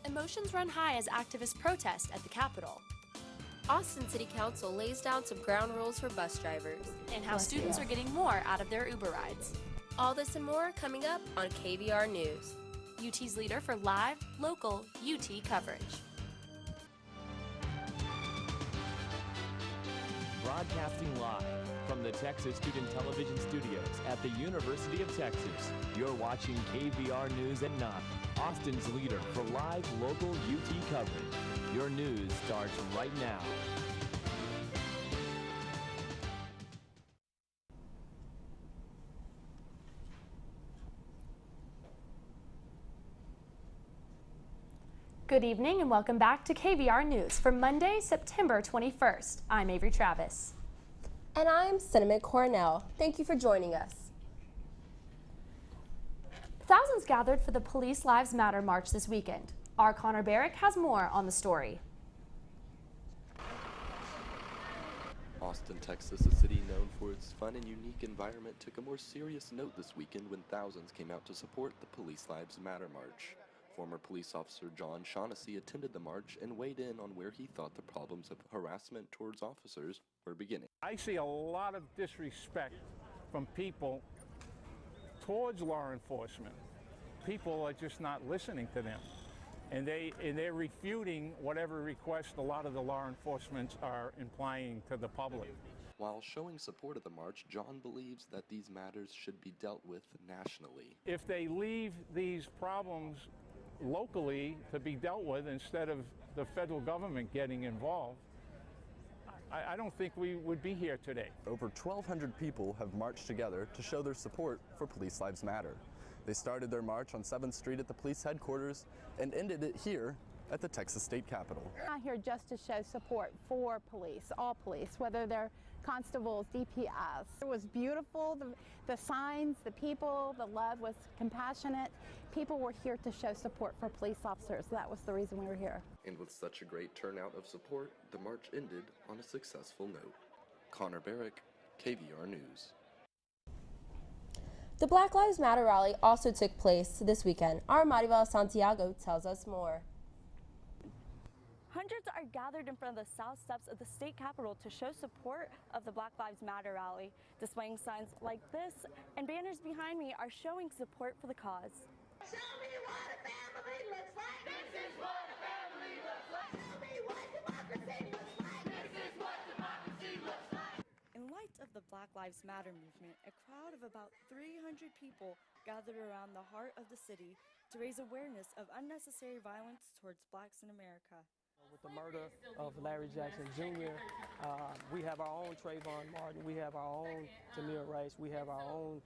Emotions run high as activists protest at the Capitol. Austin City Council lays down some ground rules for bus drivers. And how students are getting more out of their Uber rides. All this and more coming up on KVR News. UT's leader for live, local UT coverage. Broadcasting live from the Texas Student Television Studios at the University of Texas. You're watching KVR News at 9, Austin's leader for live, local UT coverage. Your news starts right now. Good evening and welcome back to KVR News for Monday, September 21st. I'm Avery Travis. And I'm Cinnamon Cornell. Thank you for joining us. Thousands gathered for the Police Lives Matter March this weekend. Our Connor Barrick has more on the story. Austin, Texas, a city known for its fun and unique environment, took a more serious note this weekend when thousands came out to support the Police Lives Matter March. Former police officer John Shaughnessy attended the march and weighed in on where he thought the problems of harassment towards officers were beginning. I see a lot of disrespect from people towards law enforcement. People are just not listening to them. And they're refuting whatever request a lot of the law enforcement are implying to the public. While showing support of the march, John believes that these matters should be dealt with nationally. If they leave these problems locally to be dealt with instead of the federal government getting involved, I don't think we would be here today. Over 1,200 people have marched together to show their support for Police Lives Matter. They started their march on 7th Street at the police headquarters and ended it here at the Texas State Capitol. I'm out here just to show support for police, all police, whether they're constables, DPS. It was beautiful, the signs, the people, the love was compassionate. People were here to show support for police officers. That was the reason we were here. And with such a great turnout of support, the march ended on a successful note. Connor Barrick, KVR News. The Black Lives Matter rally also took place this weekend. Our Maribel Santiago tells us more. Hundreds are gathered in front of the south steps of the state capitol to show support of the Black Lives Matter rally. Displaying signs like this and banners behind me are showing support for the cause. Show me what a family looks like. This is what a family looks like. Show me what democracy looks like. This is what democracy looks like. In light of the Black Lives Matter movement, a crowd of about 300 people gathered around the heart of the city to raise awareness of unnecessary violence towards blacks in America. With the murder of Larry Jackson Jr., we have our own Trayvon Martin, we have our own Tamir Rice, we have our own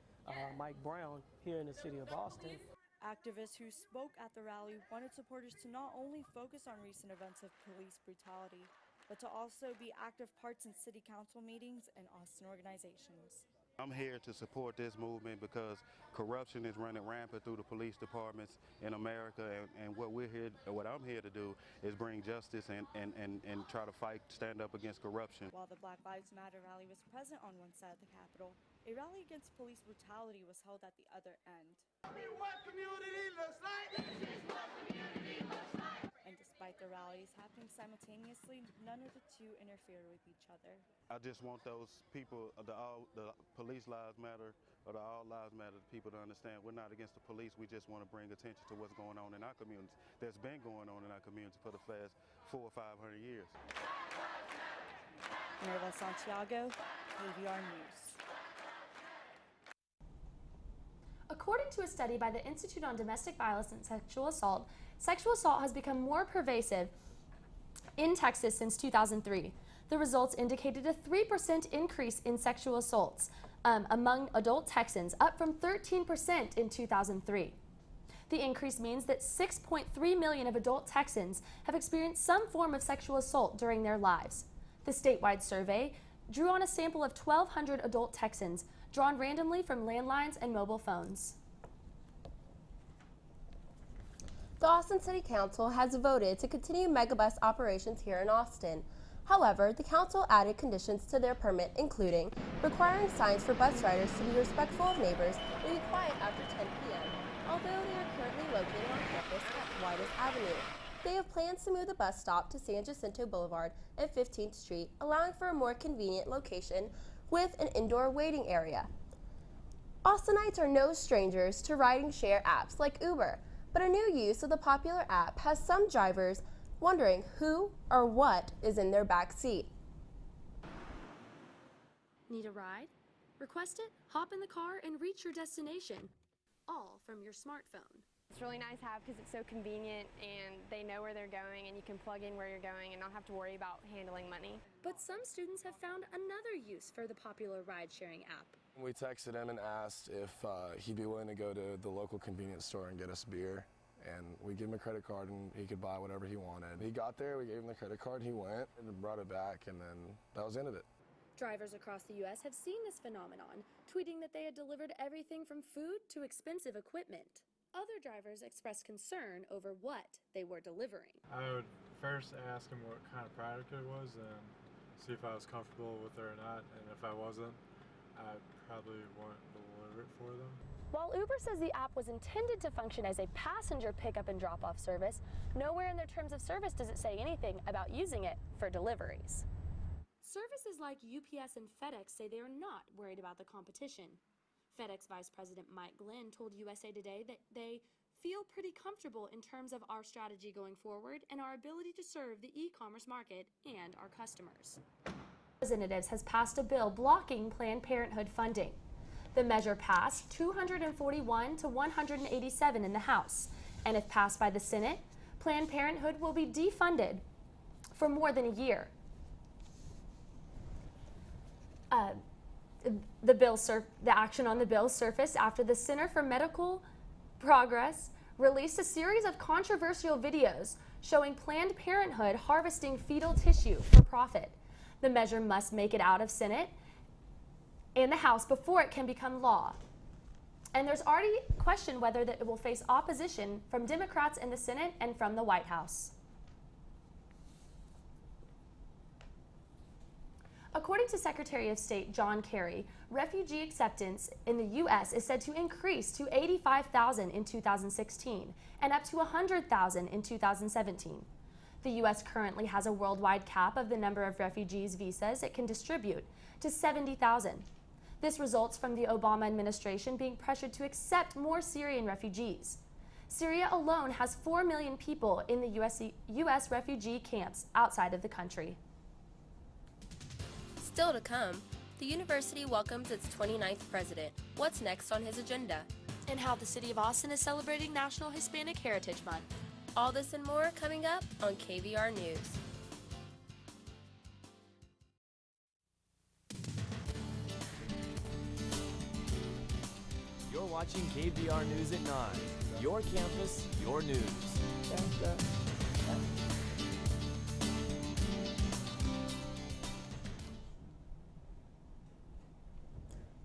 Mike Brown here in the city of Austin. Activists who spoke at the rally wanted supporters to not only focus on recent events of police brutality, but to also be active parts in city council meetings and Austin organizations. I'm here to support this movement because corruption is running rampant through the police departments in America, and what I'm here to do is bring justice and try to stand up against corruption. While the Black Lives Matter rally was present on one side of the Capitol, a rally against police brutality was held at the other end. Tell me what community looks like. This is what community looks like. And despite the rallies happening simultaneously, none of the two interfered with each other. I just want those people, the Police Lives Matter or the All Lives Matter people to understand we're not against the police. We just want to bring attention to what's going on in our communities. That's been going on in our community for the past 400 or 500 years. Maribel Santiago, KVR News. According to a study by the Institute on Domestic Violence and Sexual Assault has become more pervasive in Texas since 2003. The results indicated a 3% increase in sexual assaults among adult Texans, up from 13% in 2003. The increase means that 6.3 million of adult Texans have experienced some form of sexual assault during their lives. The statewide survey drew on a sample of 1,200 adult Texans drawn randomly from landlines and mobile phones. The Austin City Council has voted to continue Megabus operations here in Austin. However, the council added conditions to their permit, including requiring signs for bus riders to be respectful of neighbors and be quiet after 10 p.m., although they are currently located on campus at Whitus Avenue. They have plans to move the bus stop to San Jacinto Boulevard and 15th Street, allowing for a more convenient location with an indoor waiting area. Austinites are no strangers to riding share apps like Uber, but a new use of the popular app has some drivers wondering who or what is in their back seat. Need a ride? Request it, hop in the car, and reach your destination, all from your smartphone. It's really nice to have because it's so convenient and they know where they're going and you can plug in where you're going and not have to worry about handling money. But some students have found another use for the popular ride-sharing app. We texted him and asked if he'd be willing to go to the local convenience store and get us beer. And we gave him a credit card and he could buy whatever he wanted. He got there, we gave him the credit card, he went and brought it back, and then that was the end of it. Drivers across the U.S. have seen this phenomenon, tweeting that they had delivered everything from food to expensive equipment. Other drivers expressed concern over what they were delivering. I would first ask him what kind of product it was and see if I was comfortable with it or not, and if I wasn't, I probably wouldn't deliver it for them. While Uber says the app was intended to function as a passenger pickup and drop-off service, nowhere in their terms of service does it say anything about using it for deliveries. Services like UPS and FedEx say they are not worried about the competition. FedEx Vice President Mike Glenn told USA Today that they feel pretty comfortable in terms of our strategy going forward and our ability to serve the e-commerce market and our customers. Representatives has passed a bill blocking Planned Parenthood funding. The measure passed 241 to 187 in the House, and if passed by the Senate, Planned Parenthood will be defunded for more than a year. The action on the bill surfaced after the Center for Medical Progress released a series of controversial videos showing Planned Parenthood harvesting fetal tissue for profit. The measure must make it out of Senate and the House before it can become law. And there's already question whether that it will face opposition from Democrats in the Senate and from the White House. According to Secretary of State John Kerry, refugee acceptance in the U.S. is said to increase to 85,000 in 2016 and up to 100,000 in 2017. The U.S. currently has a worldwide cap of the number of refugees visas it can distribute to 70,000. This results from the Obama administration being pressured to accept more Syrian refugees. Syria alone has 4 million people in the U.S. refugee camps outside of the country. Still to come, the university welcomes its 29th president. What's next on his agenda? And how the city of Austin is celebrating National Hispanic Heritage Month. All this and more coming up on KVR News. You're watching KVR News at 9. Your campus, your news.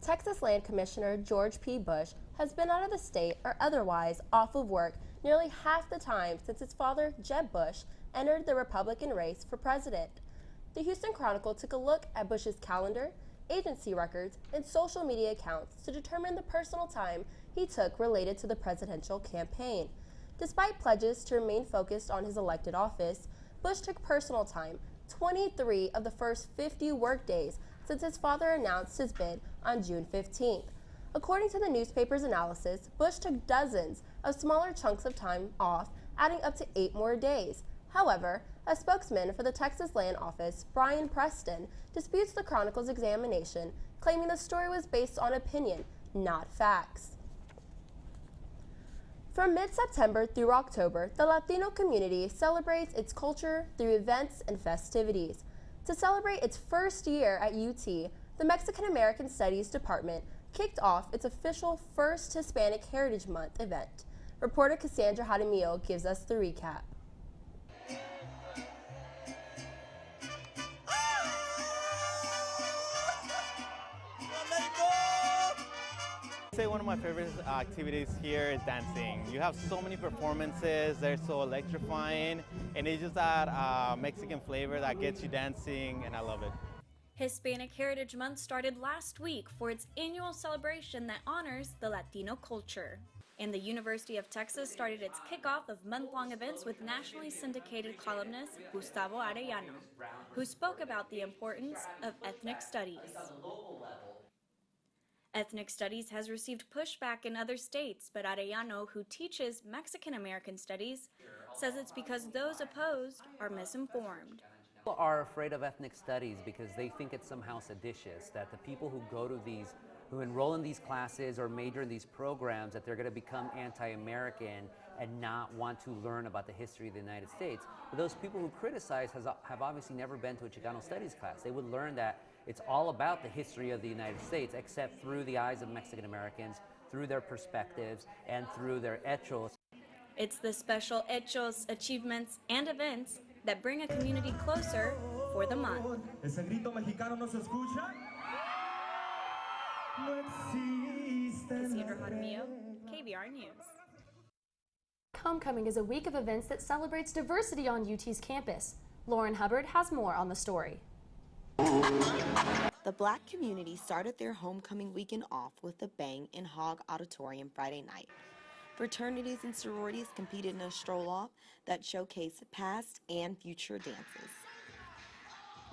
Texas Land Commissioner George P. Bush has been out of the state or otherwise off of work nearly half the time since his father, Jeb Bush, entered the Republican race for president. The Houston Chronicle took a look at Bush's calendar, agency records, and social media accounts to determine the personal time he took related to the presidential campaign. Despite pledges to remain focused on his elected office, Bush took personal time 23 of the first 50 work days since his father announced his bid on June 15th. According to the newspaper's analysis, Bush took dozens of smaller chunks of time off, adding up to 8 more days. However, a spokesman for the Texas Land Office, Brian Preston, disputes the Chronicle's examination, claiming the story was based on opinion, not facts. From mid-September through October, the Latino community celebrates its culture through events and festivities. To celebrate its first year at UT, the Mexican American Studies Department kicked off its official first Hispanic Heritage Month event. Reporter Cassandra Jaramillo gives us the recap. I'd say one of my favorite activities here is dancing. You have so many performances, they're so electrifying, and it's just that Mexican flavor that gets you dancing, and I love it. Hispanic Heritage Month started last week for its annual celebration that honors the Latino culture. And the University of Texas started its kickoff of month-long events with nationally syndicated columnist Gustavo Arellano, who spoke about the importance of ethnic studies. Ethnic studies has received pushback in other states, but Arellano, who teaches Mexican American studies, says it's because those opposed are misinformed. People are afraid of ethnic studies because they think it's somehow seditious, that the people who enroll in these classes or major in these programs, that they're going to become anti-American and not want to learn about the history of the United States. But those people who criticize have obviously never been to a Chicano studies class. They would learn that it's all about the history of the United States, except through the eyes of Mexican Americans, through their perspectives, and through their hechos. It's the special hechos, achievements, and events that bring a community closer for the month. Ese grito mexicano no se escucha. No existe. Cassandra Jaramillo, KVR News. Homecoming is a week of events that celebrates diversity on UT's campus. Lauren Hubbard has more on the story. The Black community started their homecoming weekend off with a bang in Hogg Auditorium Friday night. Fraternities and sororities competed in a stroll-off that showcased past and future dances.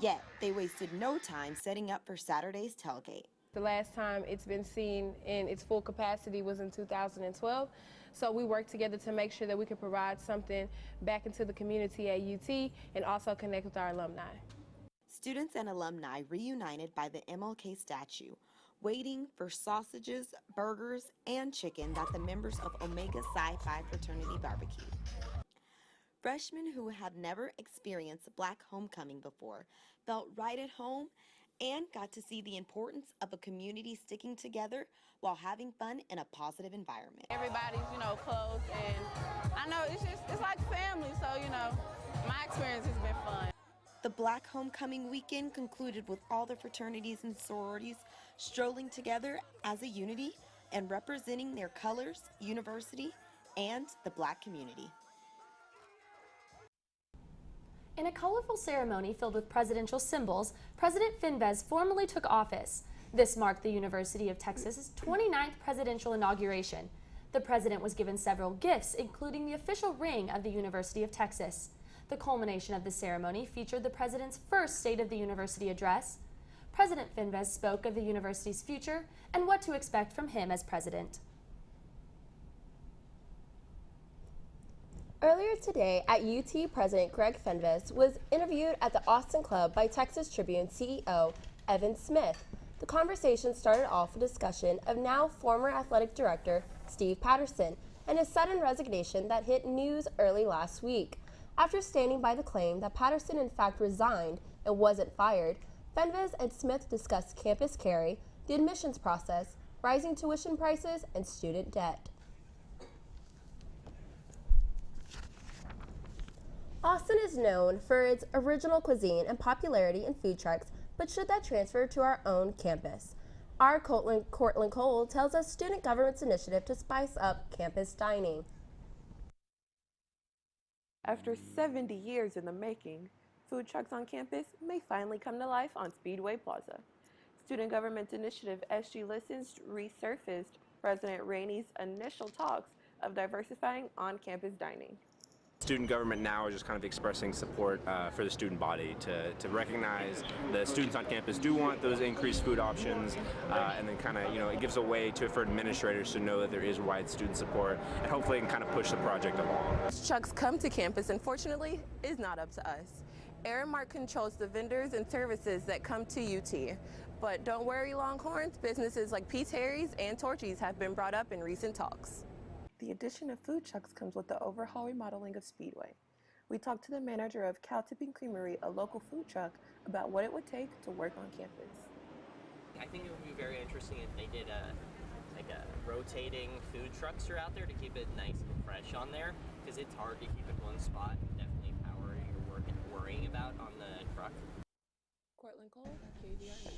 Yet, they wasted no time setting up for Saturday's tailgate. The last time it's been seen in its full capacity was in 2012, so we worked together to make sure that we could provide something back into the community at UT and also connect with our alumni. Students and alumni reunited by the MLK statue, waiting for sausages, burgers, and chicken that the members of Omega Psi Phi fraternity barbecued. Freshmen who have never experienced Black homecoming before felt right at home and got to see the importance of a community sticking together while having fun in a positive environment. Everybody's, close, and I know it's like family, so, my experience has been fun. The Black homecoming weekend concluded with all the fraternities and sororities strolling together as a unity and representing their colors, university, and the Black community. In a colorful ceremony filled with presidential symbols, President Fenis formally took office. This marked the University of Texas's 29th presidential inauguration. The president was given several gifts, including the official ring of the University of Texas. The culmination of the ceremony featured the president's first State of the University address. President Fenis spoke of the university's future and what to expect from him as president. Earlier today at UT, President Greg Fenis was interviewed at the Austin Club by Texas Tribune CEO Evan Smith. The conversation started off a discussion of now former athletic director Steve Patterson and his sudden resignation that hit news early last week. After standing by the claim that Patterson in fact resigned and wasn't fired, Fenis and Smith discussed campus carry, the admissions process, rising tuition prices, and student debt. Austin is known for its original cuisine and popularity in food trucks, but should that transfer to our own campus? Our Cortland Cole tells us student government's initiative to spice up campus dining. After 70 years in the making, food trucks on campus may finally come to life on Speedway Plaza. Student government's initiative SG Listens resurfaced President Rainey's initial talks of diversifying on-campus dining. Student government now is just kind of expressing support for the student body to recognize the students on campus do want those increased food options, and then kind of, it gives a way for administrators to know that there is wide student support, and hopefully it can kind of push the project along. Trucks come to campus, unfortunately, is not up to us. Aramark controls the vendors and services that come to UT. But don't worry, Longhorns, businesses like Pete's Harry's and Torchy's have been brought up in recent talks. The addition of food trucks comes with the overhaul remodeling of Speedway. We talked to the manager of Cow Tipping Creamery, a local food truck, about what it would take to work on campus. I think it would be very interesting if they did a rotating food trucks throughout there to keep it nice and fresh on there, because it's hard to keep it one spot and definitely powering your work and worrying about on the truck. Cortland Cole, KVR News.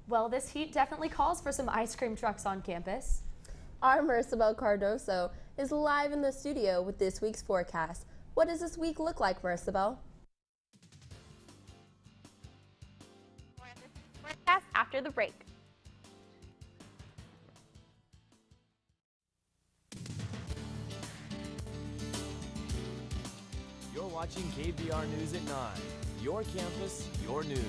Well, this heat definitely calls for some ice cream trucks on campus. Our Maricel Cardoso is live in the studio with this week's forecast. What does this week look like, Maricel? Forecast after the break. watching KVR News at 9. Your campus, your news.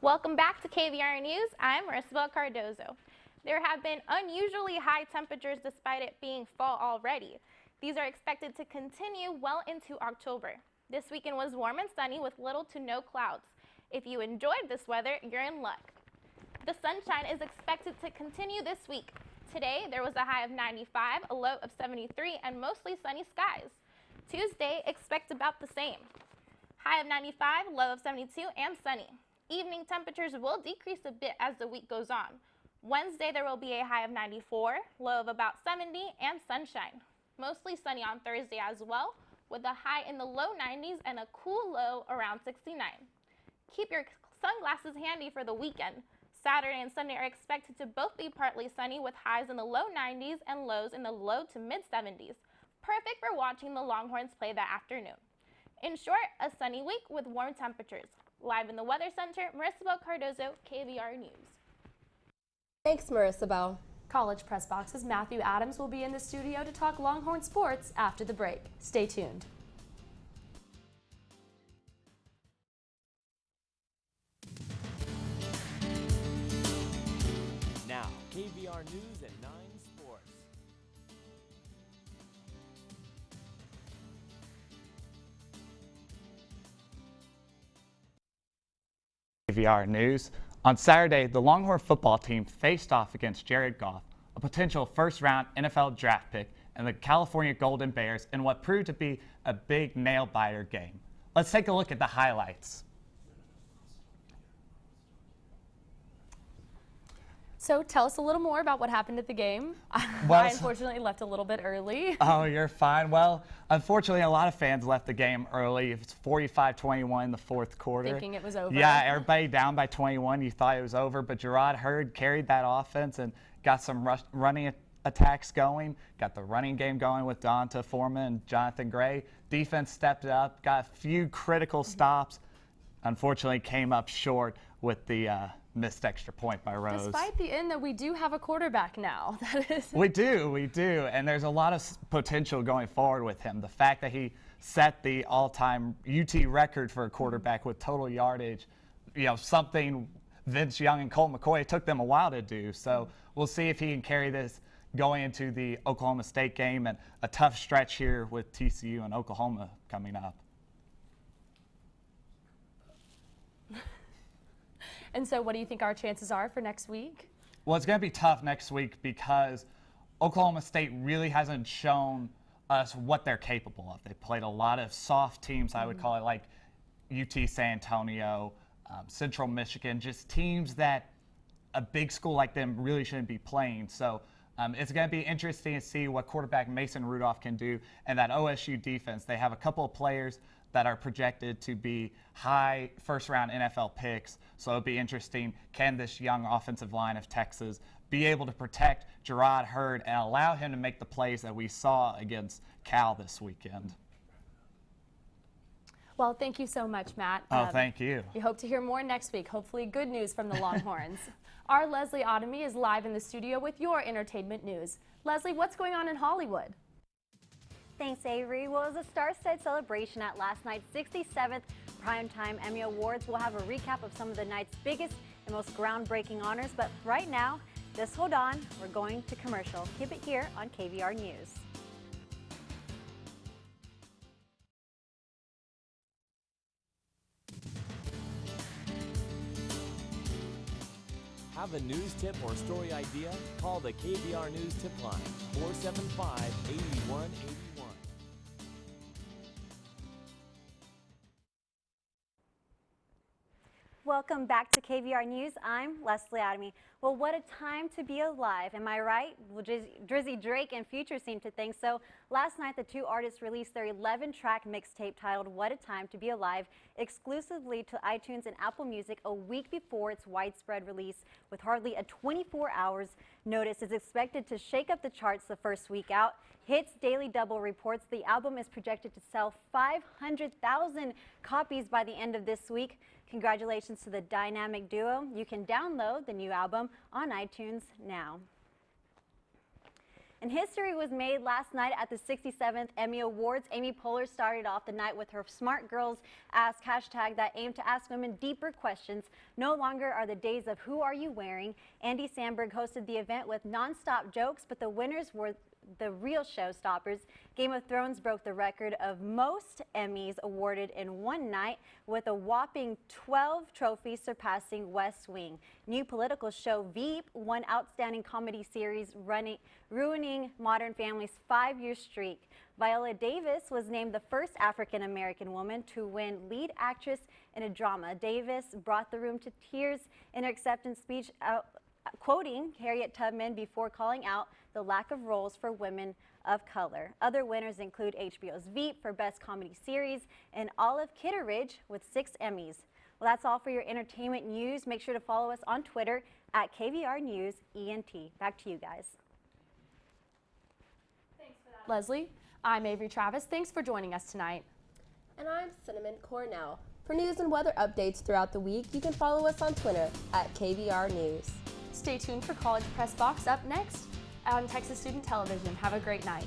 Welcome back to KVR News. I'm Marissa Cardozo. There have been unusually high temperatures despite it being fall already. These are expected to continue well into October. This weekend was warm and sunny with little to no clouds. If you enjoyed this weather, you're in luck. The sunshine is expected to continue this week. Today, there was a high of 95, a low of 73, and mostly sunny skies. Tuesday, expect about the same. High of 95, low of 72, and sunny. Evening temperatures will decrease a bit as the week goes on. Wednesday, there will be a high of 94, low of about 70, and sunshine. Mostly sunny on Thursday as well, with a high in the low 90s and a cool low around 69. Keep your sunglasses handy for the weekend. Saturday and Sunday are expected to both be partly sunny with highs in the low 90s and lows in the low to mid 70s. Perfect for watching the Longhorns play that afternoon. In short, a sunny week with warm temperatures. Live in the Weather Center, Marissa Cardozo, KVR News. Thanks, Marissa Bell. College Press Box's Matthew Adams will be in the studio to talk Longhorn sports after the break. Stay tuned. Now, KVR News at 9 Sports. KVR News. On Saturday, the Longhorn football team faced off against Jared Goff, a potential first-round NFL draft pick, and the California Golden Bears in what proved to be a big nail-biter game. Let's take a look at the highlights. So tell us a little more about what happened at the game. Well, I unfortunately left a little bit early. Oh, you're fine. Well, unfortunately, a lot of fans left the game early. It's 45-21 in the fourth quarter. Thinking it was over. Yeah, everybody down by 21. You thought it was over, but Gerard Hurd carried that offense and got some running attacks going, got the running game going with Donta Foreman and Jonathan Gray. Defense stepped up, got a few critical stops. Unfortunately, came up short with the missed extra point by Rose. Despite the end that we do have a quarterback now. We do, and there's a lot of potential going forward with him. The fact that he set the all-time UT record for a quarterback with total yardage, something Vince Young and Colt McCoy, it took them a while to do. So we'll see if he can carry this going into the Oklahoma State game and a tough stretch here with TCU and Oklahoma coming up. And so what do you think our chances are for next week? Well, it's going to be tough next week because Oklahoma State really hasn't shown us what they're capable of. They played a lot of soft teams, I would call it, like UT San Antonio, Central Michigan, just teams that a big school like them really shouldn't be playing. So it's going to be interesting to see what quarterback Mason Rudolph can do. And that OSU defense, they have a couple of players that are projected to be high first-round NFL picks. So it'll be interesting, can this young offensive line of Texas be able to protect Gerard Hurd and allow him to make the plays that we saw against Cal this weekend? Well, thank you so much, Matt. Oh, thank you. We hope to hear more next week. Hopefully good news from the Longhorns. Our Leslie Otomy is live in the studio with your entertainment news. Leslie, what's going on in Hollywood? Thanks, Avery. Well, it was a star-studded celebration at last night's 67th Primetime Emmy Awards. We'll have a recap of some of the night's biggest and most groundbreaking honors. But right now, just hold on. We're going to commercial. Keep it here on KVR News. Have a news tip or story idea? Call the KVR News tip line, 475-8181. Welcome back to KVR News. I'm Leslie Otomy. Well, what a time to be alive. Am I right? Well, Drizzy Drake and Future seem to think so. Last night, the two artists released their 11-track mixtape titled What a Time to Be Alive exclusively to iTunes and Apple Music a week before its widespread release. With hardly a 24 hours notice, it's expected to shake up the charts the first week out. Hits Daily Double reports the album is projected to sell 500,000 copies by the end of this week. Congratulations to the dynamic duo. You can download the new album on iTunes now. And history was made last night at the 67th Emmy Awards. Amy Poehler started off the night with her Smart Girls Ask hashtag that aimed to ask women deeper questions. No longer are the days of who are you wearing. Andy Samberg hosted the event with nonstop jokes, but the winners were the real showstoppers. Game of Thrones broke the record of most Emmys awarded in one night with a whopping 12 trophies, surpassing West Wing. New political show Veep won Outstanding Comedy Series, ruining Modern Family's 5-year streak. Viola Davis was named the first African-American woman to win Lead Actress in a Drama. Davis brought the room to tears in her acceptance speech, quoting Harriet Tubman before calling out the lack of roles for women of color. Other winners include HBO's Veep for Best Comedy Series and Olive Kitteridge with 6 Emmys. Well, that's all for your entertainment news. Make sure to follow us on Twitter at KVR News ENT. Back to you guys. Thanks for that, Leslie. I'm Avery Travis. Thanks for joining us tonight. And I'm Cinnamon Cornell. For news and weather updates throughout the week, you can follow us on Twitter at KVR News. Stay tuned for College Press Box up next on Texas Student Television. Have a great night.